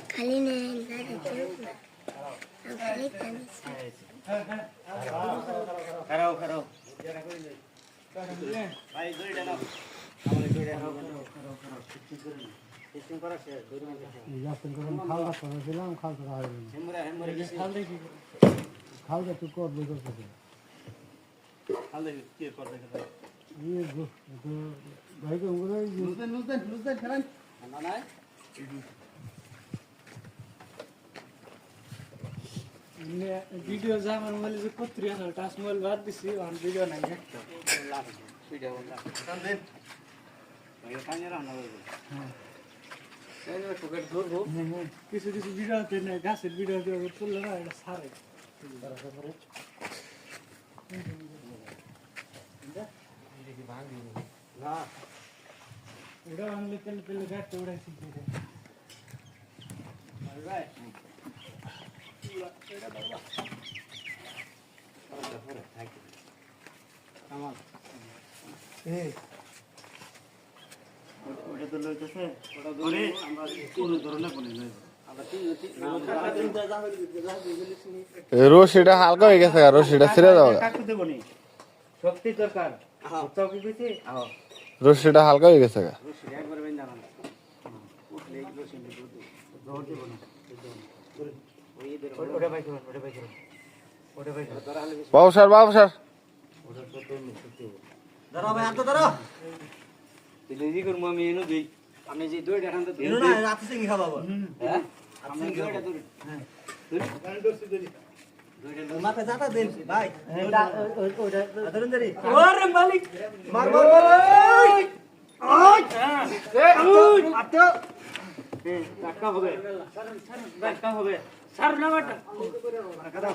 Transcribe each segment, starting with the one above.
खाली नहीं खाली खरो खरो भाई जोड़ी डालो हमारे जोड़ी डालो खरो टेस्टिंग करा से जोड़ी में यासिन को खाला করে দিলাম খালতে রাখলাম হেমরা হেমরা খাল দেখি খাল দে তুই কর দেখো খাল দেখি কি কর দেখো ये जो भाई को उंगली लूजन खरान না না ভিডিও জামান বলে যে কত্রিয়া টাচ মোবাইল বাদ দিছি আর ভিডিও নাই একটা ভিডিও বলা কাল দেন ভাই কানে রান্না করব হ্যাঁ এই যে পকেট ধরবো কিছু কিছু ভিডিওতে না গাছের ভিডিওতে তুললে না এটা সারে না এটা ভাঙলে তেল তেল গাছ উড়াইছি ভাই ওটা তো লইতেছে ওটা ধরে আমরা কোন ধরনের বলি না রশিটা হালকা হয়ে গেছে রশিটা ছেড়ে দাও কাটতে দেব নি শক্তি দরকার উৎসাহ কি কইছে রশিটা হালকা হয়ে গেছে রশি একবার বেন জানা উঠলে এই রশি দৌড় দেব না ওই ইদের ওটা ভাই করুন ওটা ভাই করুন ওটা ভাই ধরা হলে বাবু স্যার ওটা তো সত্যি ধরো ভাই হাত ধরো দিলে জি করব আমি এনো দেই আপনি যে দুই দেখান তো এনো না রাতে সিঙ্গি খাওয়াবো হ্যাঁ আপনি দুইটা ধরে হ্যাঁ গান করছি ধরি দুইটা মাথা জাতা দেন ভাই ওটা ধরুন ধরি ওরে মালিক মার মার ওই ওই আটো টাকা হবে টাকা হবে সার না বাটা টাকা দাও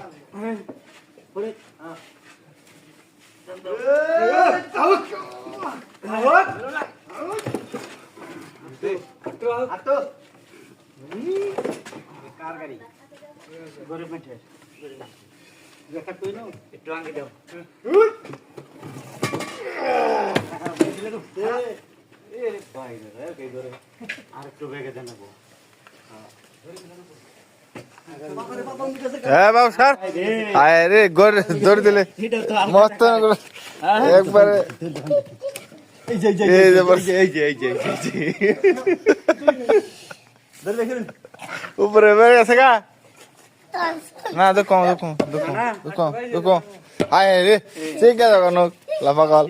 পরে হ্যাঁ कार गाड़ी गरीब बैठे देखा कोई ना একটু আগে দাও এ ভাই রে কই ধরে আর একটু বেগে দেন গো হ্যাঁ বাবু স্যার আয় রে গোর দৌড় দিলে মস্ত একবারে এই যে ধরে দেখেন উপরে বেড়ে গেছে গা না দেখো আয় রে ঠিক আছে লাফা কল